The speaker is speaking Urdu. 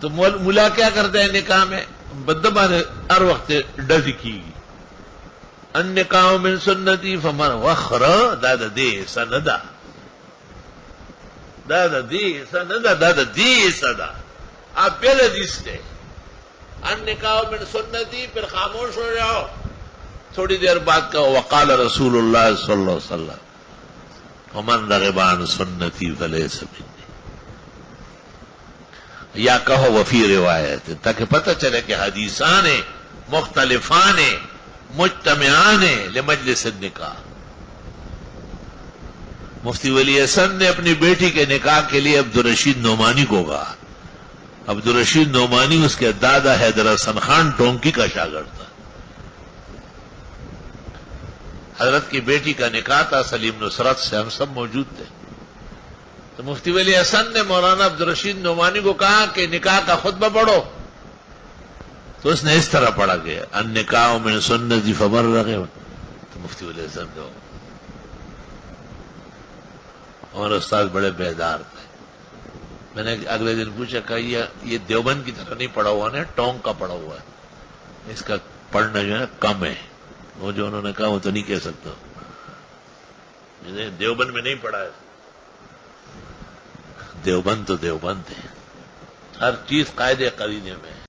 تو ملا کیا کرتے ہیں نکاح میں؟ بدبا نے ہر وقت ڈز کی ان نکاح من سنتی فمن وخر دادا دے سندا دادا دی سندا دادا دی سدا. آپ پہلے حدیث تھے ان نکاح من سنتی، پھر خاموش ہو جاؤ. تھوڑی دیر بعد کا وقال رسول اللہ صلی اللہ علیہ وسلم ومن رغب عن سنتی فلیس منی، یا کہو وفی روایت، تاکہ پتہ چلے کہ حدیثان مختلفان مجتمعان لمجلس النکاح. مفتی ولی حسن نے اپنی بیٹی کے نکاح کے لیے عبدالرشید نعمانی کو کہا. عبدالرشید نعمانی اس کے دادا حیدر حسن خان ٹونکی کا شاگرد تھا. حضرت کی بیٹی کا نکاح تھا سلیم نصرت سے، ہم سب موجود تھے. تو مفتی ولی حسن نے مولانا عبدالرشید نعمانی کو کہا کہ نکاح کا خطبہ پڑھو. تو اس نے اس طرح پڑھا گیا ان نکاح من سنتی فمن رغب. تو مفتی ولی حسن جو اور استاد بڑے بیدار تھے. میں نے اگلے دن پوچھا کہ یہ دیوبند کی طرح نہیں پڑھا ہوا نا، ٹونگ کا پڑھا ہوا ہے، اس کا پڑھنا جو ہے کم ہے. وہ جو انہوں نے کہا وہ تو نہیں کہہ سکتا، دیوبند میں نہیں پڑھا ہے. دیوبند تو دیوبند ہے، ہر چیز قاعدے قرینے میں ہے.